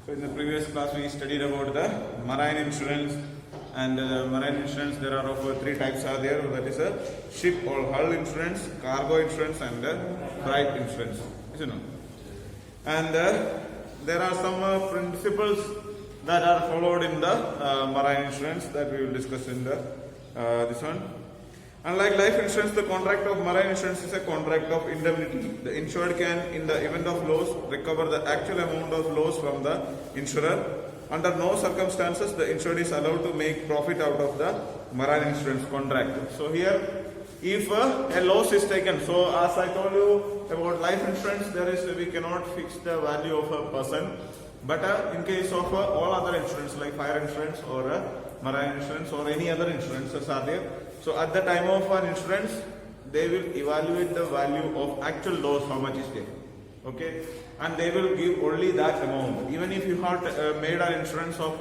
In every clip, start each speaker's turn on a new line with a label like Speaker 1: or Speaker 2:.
Speaker 1: So in the previous class we studied about the marine insurance, and marine insurance there are of three types are there, that is a ship or hull insurance, cargo insurance and freight insurance, you know. And there are some principles that are followed in the marine insurance that we will discuss in the this one. Unlike life insurance, the contract of marine insurance is a contract of indemnity. The insured can, in the event of loss, recover the actual amount of loss from the insurer. Under no circumstances, the insured is allowed to make profit out of the marine insurance contract. So here, if a loss is taken, so as I told you about life insurance, we cannot fix the value of a person. But in case of all other insurance like fire insurance or marine insurance or any other insurances are there. So at the time of an insurance, they will evaluate the value of actual loss, how much is there. Okay, and they will give only that amount. Even if you have made an insurance of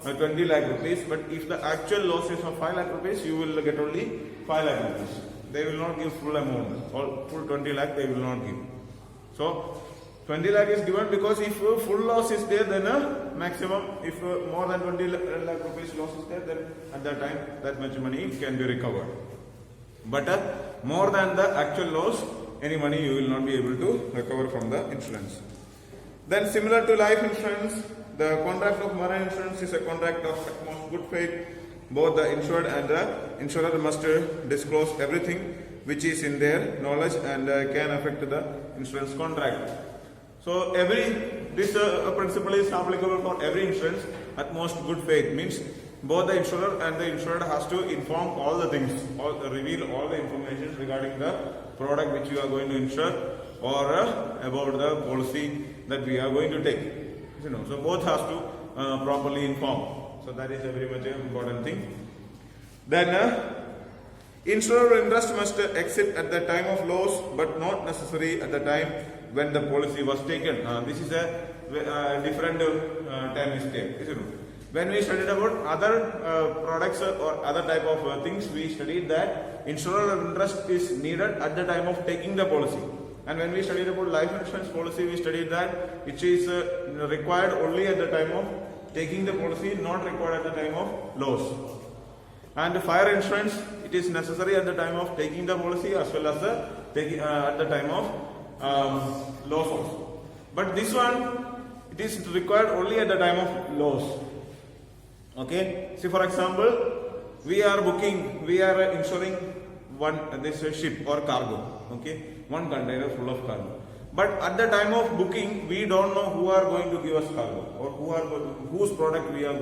Speaker 1: 20 lakh rupees, but if the actual loss is of 5 lakh rupees, you will get only 5 lakh rupees. They will not give full amount, full 20 lakh they will not give. So 20 lakh is given because if full loss is there, then maximum, if more than 20 lakh rupees loss is there, then at that time that much money can be recovered. But more than the actual loss, any money you will not be able to recover from the insurance. Then similar to life insurance, the contract of marine insurance is a contract of utmost good faith. Both the insured and the insurer must disclose everything which is in their knowledge and can affect the insurance contract. So this principle is applicable for every insurance. Utmost good faith means both the insurer and the insured has to inform all the things, reveal all the information regarding the product which you are going to insure or about the policy that we are going to take. You know, so both has to properly inform. So that is a very much important thing. Then insurer interest must exit at the time of loss, but not necessary at the time when the policy was taken. This is a different time is taken. When we studied about other products or other type of things, we studied that insurer interest is needed at the time of taking the policy. And when we studied about life insurance policy, we studied that it is required only at the time of taking the policy, not required at the time of loss. And fire insurance, it is necessary at the time of taking the policy as well as at the time of loss also. But this one, it is required only at the time of loss. Okay. See, for example, we are insuring this ship or cargo. Okay, one container full of cargo. But at the time of booking, we don't know who are going to give us cargo or what product we are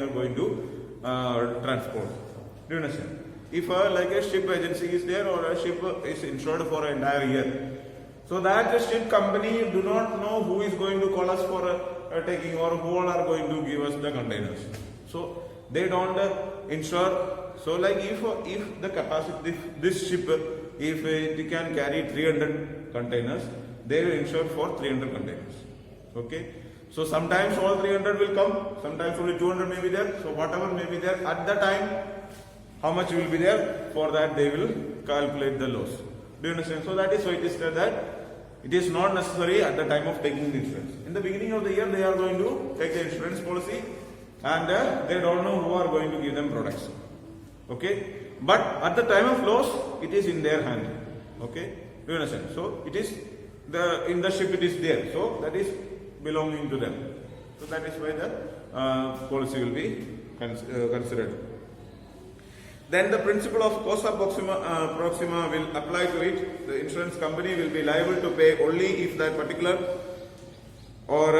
Speaker 1: going to transport. Do you understand? If like a ship agency is there or a ship is insured for an entire year, so that the ship company do not know who is going to call us for taking or who all are going to give us the containers. So they don't insure. So like if the capacity, this ship, if it can carry 300 containers, they will insure for 300 containers. Okay. So sometimes all 300 will come, sometimes only 200 may be there. So whatever may be there at the time, how much will be there, for that they will calculate the loss. Do you understand? So that is why it is said that it is not necessary at the time of taking the insurance. In the beginning of the year, they are going to take the insurance policy and they don't know who are going to give them products. Okay. But at the time of loss, it is in their hand. Okay. Do you understand? So it is in the ship it is there. So that is belonging to them. So that is why the policy will be considered. Then the principle of causa proxima will apply to it. The insurance company will be liable to pay only if that particular or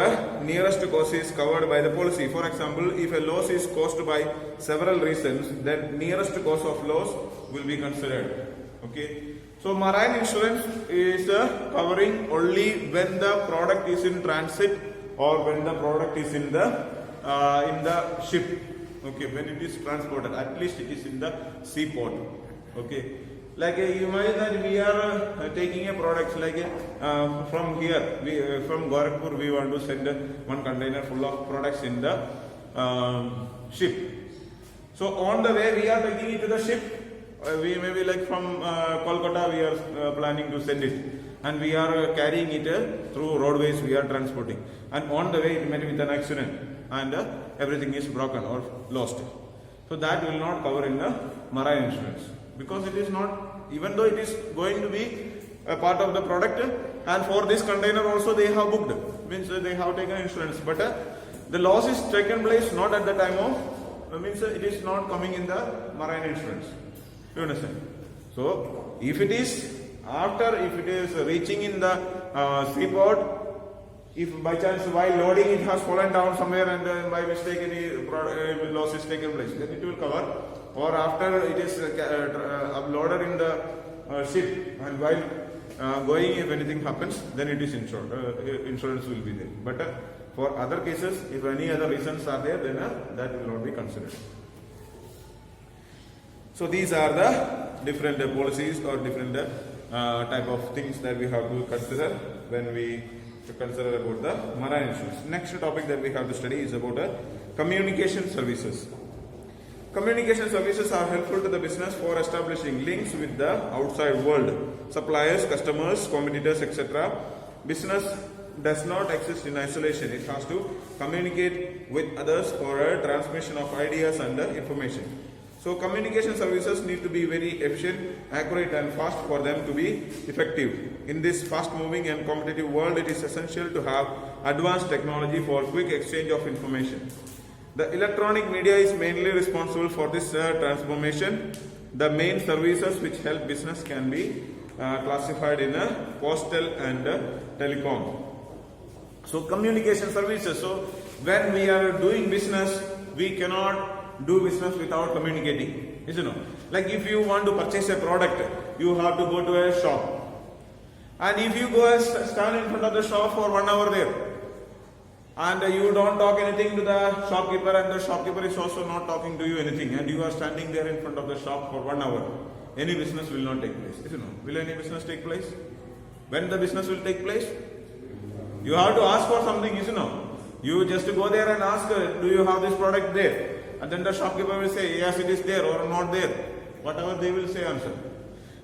Speaker 1: nearest cause is covered by the policy. For example, if a loss is caused by several reasons, then nearest cause of loss will be considered. Okay. So marine insurance is covering only when the product is in transit or when the product is in the ship. Okay, when it is transported, at least it is in the seaport. Okay, like you imagine that we are taking a product like from here, from Gorakhpur, we want to send one container full of products in the ship. So on the way we are taking it to the ship. We maybe like from Kolkata we are planning to send it. and we are carrying it through roadways, we are transporting, and on the way it met with an accident and everything is broken or lost. So that will not cover in the marine insurance, because it is not, even though it is going to be a part of the product, and for this container also they have booked, means they have taken insurance, but the loss is taken place not at the time of, means it is not coming in the marine insurance. You understand? So if it is after, if it is reaching in the seaport, if by chance while loading it has fallen down somewhere and by mistake any loss is taken place, then it will cover. Or after it is uploaded in the ship and while going, if anything happens, then it is insured. Insurance will be there. But for other cases, if any other reasons are there, then that will not be considered. So these are the different policies or different type of things that we have to consider when we consider about the marine insurance. Next topic that we have to study is about communication services. Communication services are helpful to the business for establishing links with the outside world, suppliers, customers, competitors, etc. Business does not exist in isolation. It has to communicate with others for a transmission of ideas and information. So communication services need to be very efficient, accurate and fast for them to be effective. In this fast moving and competitive world, it is essential to have advanced technology for quick exchange of information. The electronic media is mainly responsible for this transformation. The main services which help business can be classified in postal and telecom. So communication services. So when we are doing business, we cannot do business without communicating. You know, like if you want to purchase a product, you have to go to a shop. And if you go and stand in front of the shop for 1 hour there, and you don't talk anything to the shopkeeper, and the shopkeeper is also not talking to you anything, and you are standing there in front of the shop for 1 hour, any business will not take place. You know, will any business take place? When the business will take place? You have to ask for something, you know. You just go there and ask, do you have this product there? And then the shopkeeper will say, yes, it is there or not there. Whatever they will say, answer.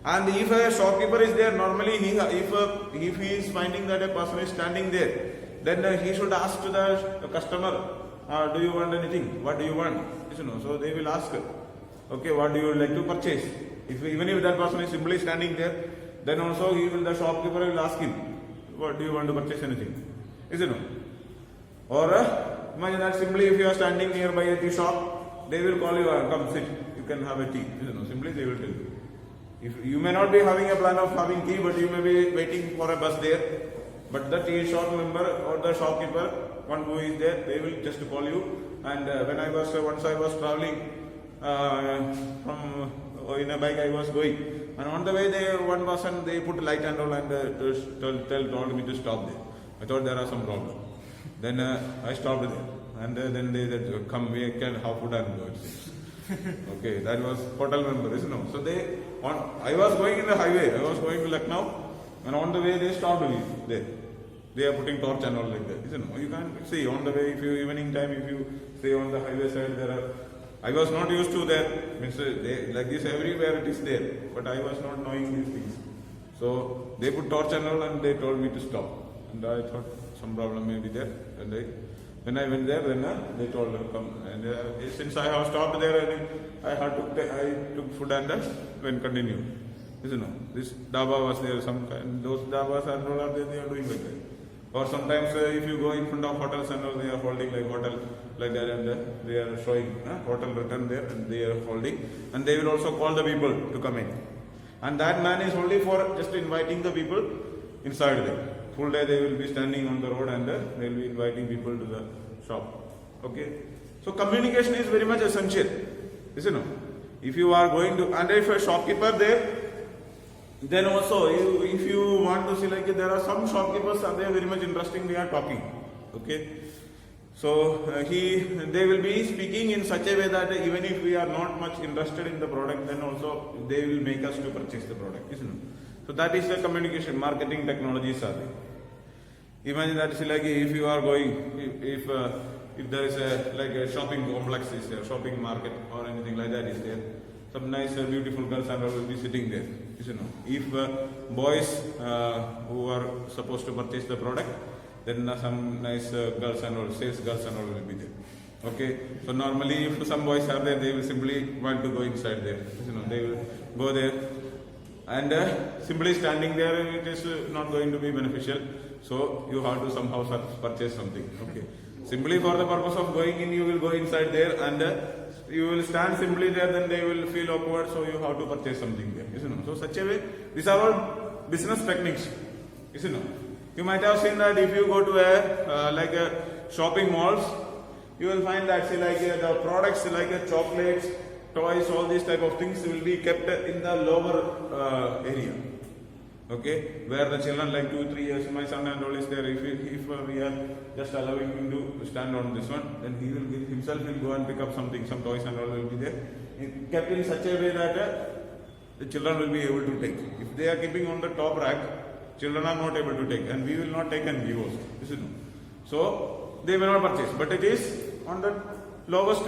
Speaker 1: And if a shopkeeper is there, normally if he is finding that a person is standing there, then he should ask to the customer, do you want anything? What do you want? You know, so they will ask, okay, what do you like to purchase? Even if that person is simply standing there, then also the shopkeeper will ask him, what do you want to purchase anything? Isn't it? Or imagine that simply if you are standing nearby a tea shop, they will call you, come sit, you can have a tea. You know, simply they will tell you. If you may not be having a plan of having tea, but you may be waiting for a bus there. But the tea shop member or the shopkeeper, one who is there, they will just call you. And once I was traveling from in a bike, I was going, and on the way one person they put light and all and told me to stop there. I thought there are some problem. Then I stopped there, and then they said, "Come, we can have food and go." Okay, that was hotel member, isn't it? So I was going in the highway. I was going to Lucknow. And on the way they stopped me there. They are putting torch and all like that. Isn't it? You can see on the way, if you evening time, if you stay on the highway side, there are. I was not used to that. Means like this everywhere it is there, but I was not knowing these things. So they put torch and all, and they told me to stop. And I thought some problem may be there. And when I went there, then they told me come. And since I have stopped there, I took food and then continued. Isn't it? This dhaba was there, some kind, those dhabas and all are there, they are doing like that. Or sometimes if you go in front of hotels and all, they are holding like hotel like that, and they are showing hotel written there, and they are holding, and they will also call the people to come in. And that man is only for just inviting the people inside there. Full day they will be standing on the road and they will be inviting people to the shop. Okay. So communication is very much essential. Isn't it? If you are going to, and if a shopkeeper there, then also, if you want to see, like there are some shopkeepers are there very much interesting, they are talking. Okay. So they will be speaking in such a way that even if we are not much interested in the product, then also they will make us to purchase the product, isn't it? So that is the communication, marketing technologies are there. Imagine that like if you are going, if there is a shopping complex is there, shopping market or anything like that is there. some nice beautiful girls and all will be sitting there. You know, if boys who are supposed to purchase the product, then some nice girls and all, sales girls and all will be there. Okay, so normally if some boys are there, they will simply want to go inside there. You know, they will go there and simply standing there, it is not going to be beneficial. So you have to somehow purchase something. Okay, simply for the purpose of going in, you will go inside there and you will stand simply there, then they will feel awkward, so you have to purchase something there. You know, so such a way, these are all business techniques. You know, you might have seen that if you go to a shopping malls, you will find that the products like chocolates, toys, all these type of things will be kept in the lower area. Okay, where the children like 2-3 years, my son and all is there. If we are just allowing him to stand on this one, then he will himself will go and pick up something, some toys and all will be there, kept in such a way that the children will be able to take. If they are keeping on the top rack, children are not able to take, and we will not take and give also. You know, so they will not purchase, but it is on the lowest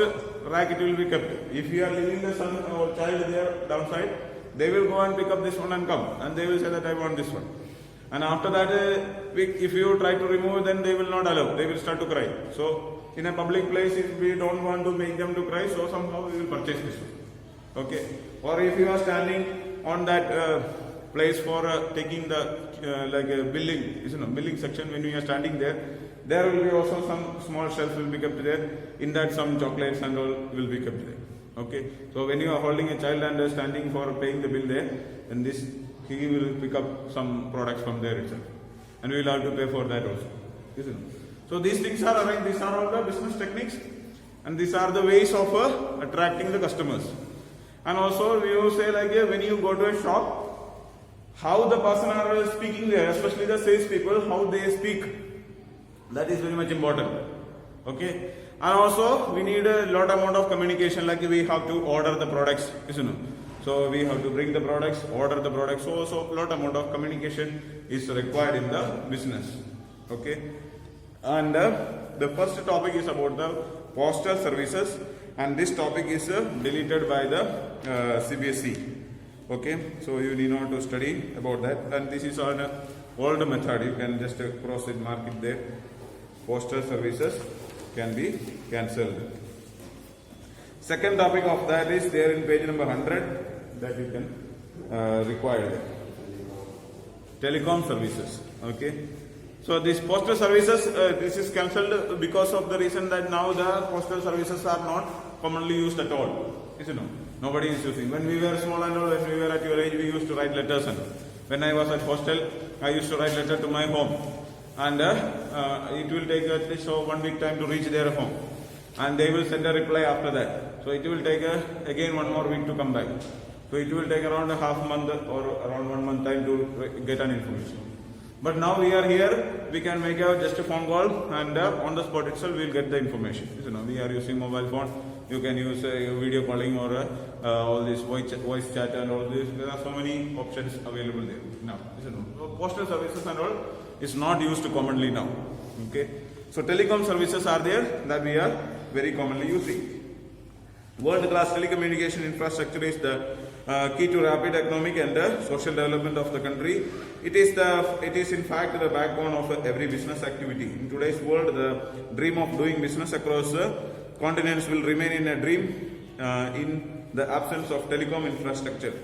Speaker 1: rack it will be kept. If you are leaving the son or child there downside, they will go and pick up this one and come, and they will say that I want this one. And after that, if you try to remove, then they will not allow. They will start to cry. So in a public place, if we don't want to make them to cry, so somehow we will purchase this one. Okay. Or if you are standing on that place for taking the billing, you know, billing section, when you are standing there, there will be also some small shelf will be kept there. In that, some chocolates and all will be kept there. Okay, so when you are holding a child and standing for paying the bill there, then he will pick up some products from there itself, and we will have to pay for that also. Isn't it? So these things are arranged. These are all the business techniques, and these are the ways of attracting the customers. And also, we will say when you go to a shop, how the person are speaking there, especially the sales people, how they speak, that is very much important. Okay. And also we need a lot amount of communication, like we have to order the products, you know. So we have to bring the products, order the products. So also lot amount of communication is required in the business. Okay. And the first topic is about the postal services, and this topic is deleted by the CBSE. Okay. So you need not to study about that, and this is an old method. You can just cross it, mark it there. Postal services can be cancelled. Second topic of that is there in page number 100 that you can require. Telecom services. Okay. So these postal services, this is cancelled because of the reason that now the postal services are not commonly used at all. You know, nobody is using. When we were small and all, when we were at your age, we used to write letters. And when I was at hostel, I used to write letter to my home. And it will take at least 1 week time to reach their home, and they will send a reply after that. So it will take again 1 more week to come back. So it will take around a half month or around 1 month time to get an information. But now we are here, we can make just a phone call, and on the spot itself we will get the information. You know, we are using mobile phone. You can use video calling or all this voice chat and all this. There are so many options available there now. You know, postal services and all is not used commonly now. Okay, so telecom services are there that we are very commonly using. World-class telecommunication infrastructure is the key to rapid economic and social development of the country. It is in fact the backbone of every business activity. In today's world, the dream of doing business across continents will remain in a dream in the absence of telecom infrastructure.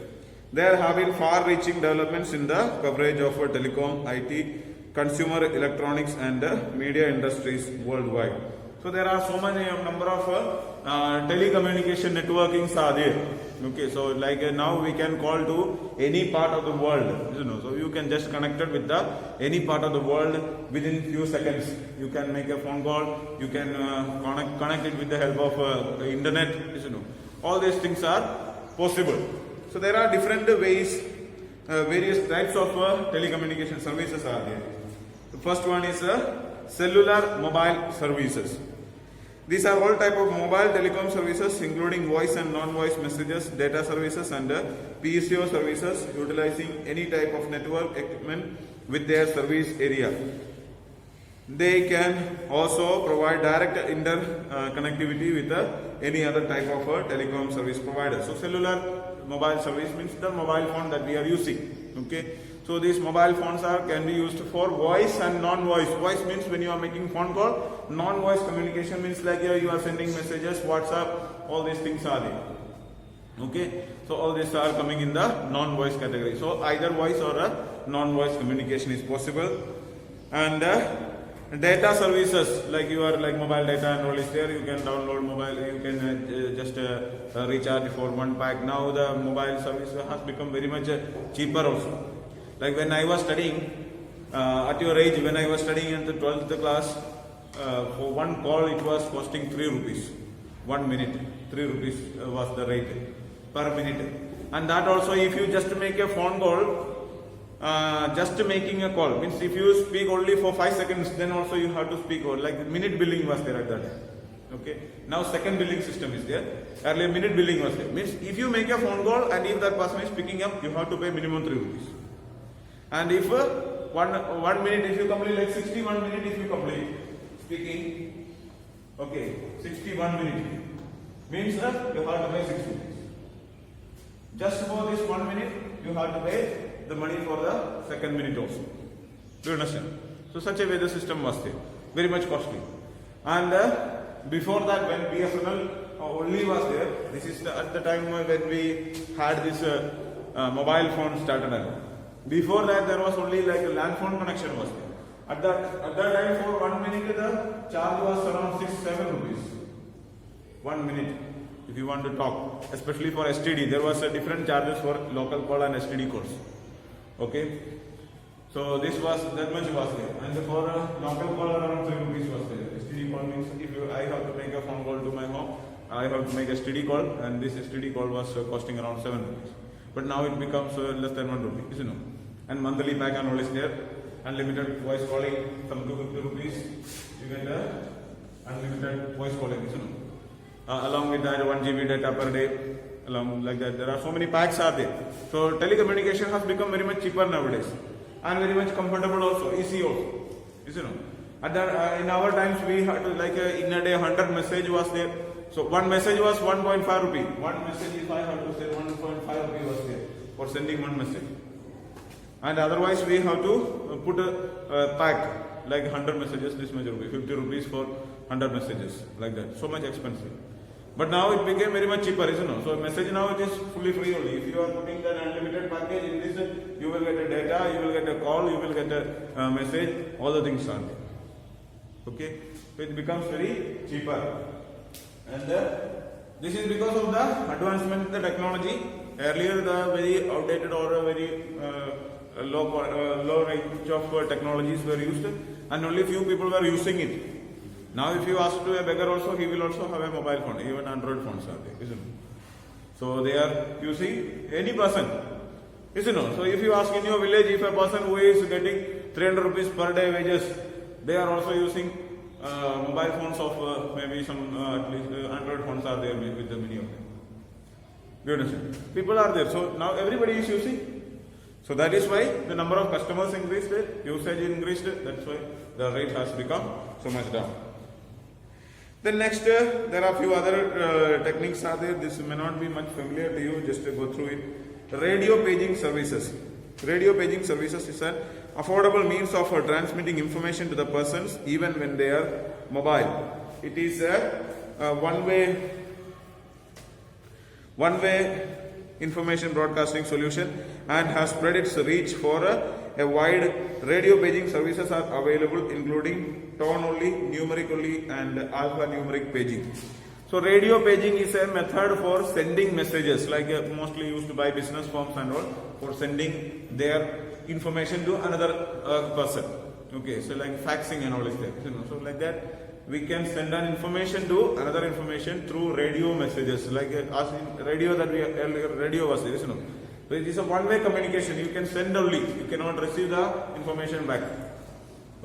Speaker 1: There have been far-reaching developments in the coverage of telecom, IT, consumer electronics and media industries worldwide. So there are so many number of telecommunication networkings are there. Okay, so now we can call to any part of the world. You know, so you can just connect it with any part of the world within few seconds. You can make a phone call. You can connect it with the help of internet. You know, all these things are possible. So there are different ways, various types of telecommunication services are there. The first one is cellular mobile services. These are all type of mobile telecom services, including voice and non-voice messages, data services and PSO services, utilizing any type of network equipment with their service area. They can also provide direct connectivity with any other type of telecom service provider. So cellular mobile service means the mobile phone that we are using. Okay. So these mobile phones can be used for voice and non-voice. Voice means when you are making phone call. Non-voice communication means like you are sending messages, WhatsApp, all these things are there. Okay. So all these are coming in the non-voice category. So either voice or a non-voice communication is possible. And data services like mobile data and all is there. You can download mobile. You can just recharge for one pack. Now the mobile service has become very much cheaper also. Like when I was studying at your age, when I was studying in the 12th class, for one call it was costing 3 rupees. 1 minute, 3 rupees was the rate per minute. And that also if you just make a phone call, just making a call means if you speak only for 5 seconds, then also you have to speak like minute billing was there at that time. Okay. Now second billing system is there. Earlier minute billing was there. Means if you make a phone call and if that person is picking up, you have to pay minimum 3 rupees. And if 1 minute, if you complete like 61 minutes, if you complete speaking, okay, 61 minutes means that you have to pay 60 rupees. Just for this 1 minute, you have to pay the money for the second minute also. Do you understand? So such a way the system was there, very much costly. And before that, when BSNL only was there, this is at the time when we had this mobile phone started. Before that, there was only like a land phone connection was there. At that time, for 1 minute, the charge was around 6-7 rupees. 1 minute, if you want to talk, especially for STD, there was a different charges for local call and STD calls. Okay, so this was that much was there, and for local call around 3 rupees was there. STD call means if I have to make a phone call to my home, I have to make a STD call, and this STD call was costing around 7 rupees. But now it becomes less than 1 rupee, isn't it? And monthly pack and all is there. Unlimited voice calling, some 250 rupees. You get unlimited voice calling, isn't it? Along with that, 1 GB data per day. Along like that, there are so many packs are there. So telecommunication has become very much cheaper nowadays, and very much comfortable also, easy also, isn't it? At that, in our times, we had to like in a day 100 message was there. So one message was 1.5 rupee. One message, if I have to say 1.5 rupee was there for sending one message. And otherwise we have to put a pack like 100 messages, this much rupee, 50 rupees for 100 messages, like that. So much expensive. But now it became very much cheaper, isn't it? So message now it is fully free only. If you are putting the unlimited package in this, you will get a data, you will get a call, you will get a message, all the things are there. Okay? So it becomes very cheaper. And this is because of the advancement in the technology. Earlier the very outdated or very low range of technologies were used, and only few people were using it. Now if you ask to a beggar also, he will also have a mobile phone, even Android phones are there, isn't it? So they are using any person, isn't it? So if you ask in your village, if a person who is getting 300 rupees per day wages, they are also using mobile phones of maybe some at least Android phones are there with the many of them. Do you understand? People are there, so now everybody is using. So that is why the number of customers increased, usage increased, that's why the rate has become so much down. Then next, there are few other techniques are there. This may not be much familiar to you, just to go through it. Radio paging services. Radio paging services is an affordable means of transmitting information to the persons even when they are mobile. It is a one-way information broadcasting solution and has spread its reach for a wide. Radio paging services are available including tone only, numeric only and alphanumeric paging. So radio paging is a method for sending messages, like mostly used by business firms and all, for sending their information to another person. Okay, so like faxing and all is there. So like that we can send an information to another information through radio messages, like as in radio that we earlier radio was there, So it is a one-way communication. You can send only, you cannot receive the information back.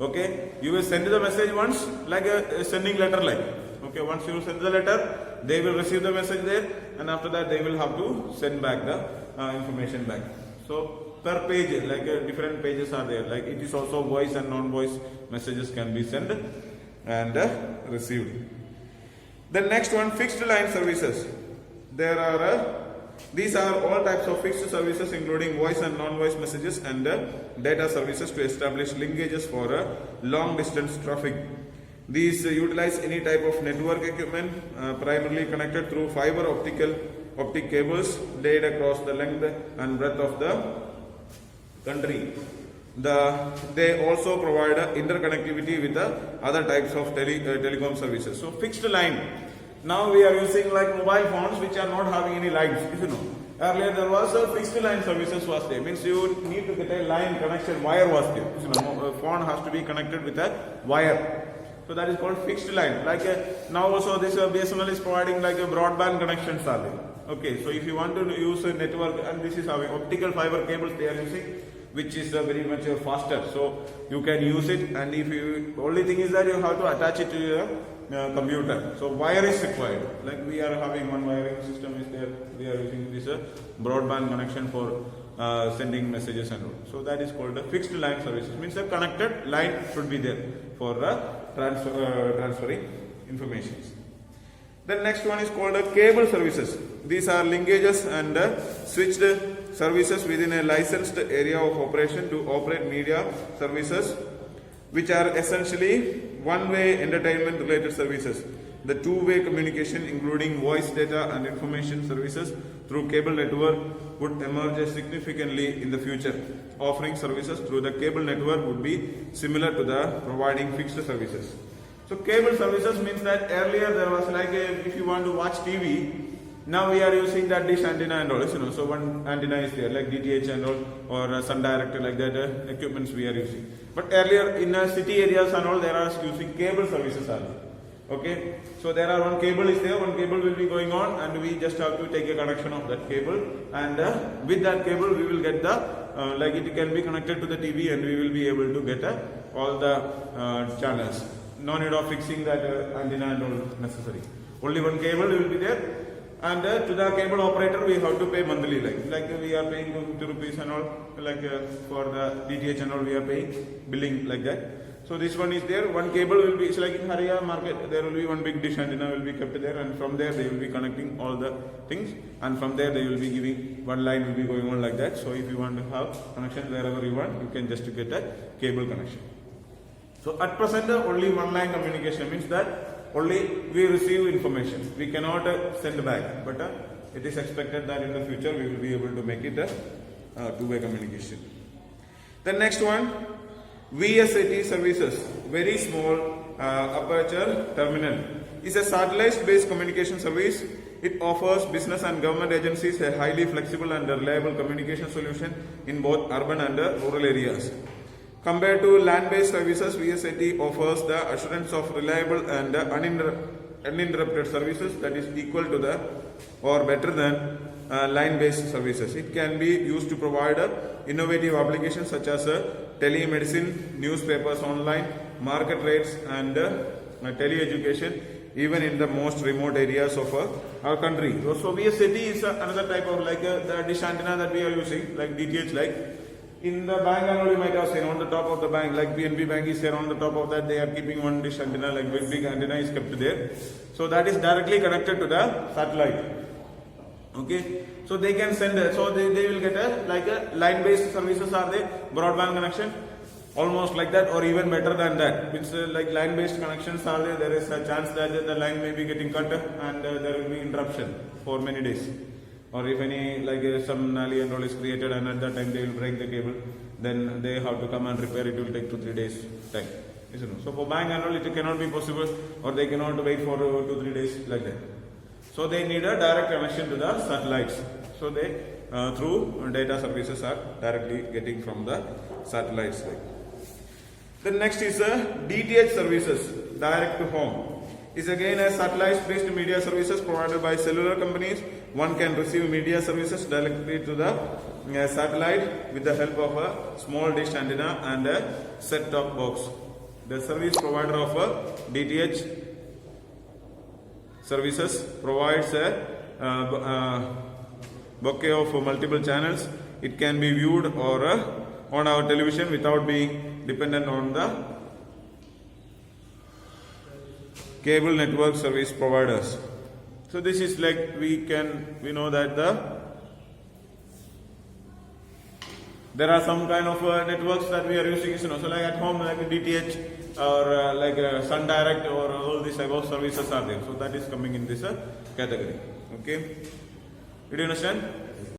Speaker 1: Okay, you will send the message once, like a sending letter like. Okay, once you send the letter, they will receive the message there, and after that they will have to send back the information back. So per page, like different pages are there. Like it is also voice and non-voice messages can be sent and received. The next one, fixed line services. There are these are all types of fixed services including voice and non-voice messages and data services to establish linkages for long distance traffic. These utilize any type of network equipment primarily connected through fiber optic cables laid across the length and breadth of the country. They also provide interconnectivity with other types of telecom services. So fixed line. Now we are using like mobile phones which are not having any lines, if you know. Earlier there was a fixed line services was there. Means you need to get a line connection, wire was there. You know, a phone has to be connected with a wire. So that is called fixed line. Like now also this BSNL is providing like a broadband connections are there. Okay, so if you want to use a network, and this is having optical fiber cables they are using, which is very much faster. So you can use it, and if you only thing is that you have to attach it to your computer. So wire is required. Like we are having one wiring system is there. We are using this broadband connection for sending messages and all. So that is called a fixed line services. Means a connected line should be there for transferring information. The next one is called cable services. These are linkages and switched services within a licensed area of operation to operate media services, which are essentially one-way entertainment related services. The two-way communication including voice, data and information services through cable network would emerge significantly in the future. Offering services through the cable network would be similar to the providing fixed services. So cable services means that earlier there was like if you want to watch TV, now we are using that dish antenna and all, you know. So one antenna is there like DTH and all, or Sun Director, like that equipments we are using. But earlier in city areas and all, there are using cable services are there. Okay, so there are one cable is there, one cable will be going on, and we just have to take a connection of that cable, and with that cable we will get the like it can be connected to the TV, and we will be able to get all the channels. No need of fixing that antenna and all necessary. Only one cable will be there, and to the cable operator we have to pay monthly, like we are paying 50 rupees and all, like for the DTH and all we are paying billing like that. So this one is there, one cable will be, it's like in Haria market, there will be one big dish antenna will be kept there, and from there they will be connecting all the things, and from there they will be giving, one line will be going on like that. So if you want to have connection wherever you want, you can just get a cable connection. So at present only one line communication means that only we receive information, we cannot send back, but it is expected that in the future we will be able to make it a two-way communication. The next one, VSAT services, very small aperture terminal, is a satellite-based communication service. It offers business and government agencies a highly flexible and reliable communication solution in both urban and rural areas. Compared to land-based services, VSAT offers the assurance of reliable and uninterrupted services that is equal to the or better than line-based services. It can be used to provide innovative applications such as telemedicine, newspapers online, market rates and tele-education, even in the most remote areas of our country. So VSAT is another type of like the dish antenna that we are using, like DTH, like in the bank and all you might have seen on the top of the bank, like PNB Bank is there, on the top of that they are keeping one dish antenna, like big antenna is kept there. So that is directly connected to the satellite. Okay, so they can send so they will get a like a line based services are there, broadband connection almost like that or even better than that. Means like line based connections are there is a chance that the line may be getting cut and there will be interruption for many days, or if any like some nally and all is created and at that time they will break the cable, then they have to come and repair it. Will take 2-3 days time. So for bank and all it cannot be possible, or they cannot wait for 2-3 days like that. So they need a direct connection to the satellites. So they through data services are directly getting from the satellites. The next is DTH services, direct to home. Is again a satellite-based media services provided by cellular companies. One can receive media services directly to the satellite with the help of a small dish antenna and a set-top box. The service provider of DTH services provides a bouquet of multiple channels it can be viewed or on our television without being dependent on the cable network service providers. So this is like we know that there are some kind of networks that we are using, so like at home, like DTH or like Sun Direct or all these type of services are there. So that is coming in this category. Okay, did you understand?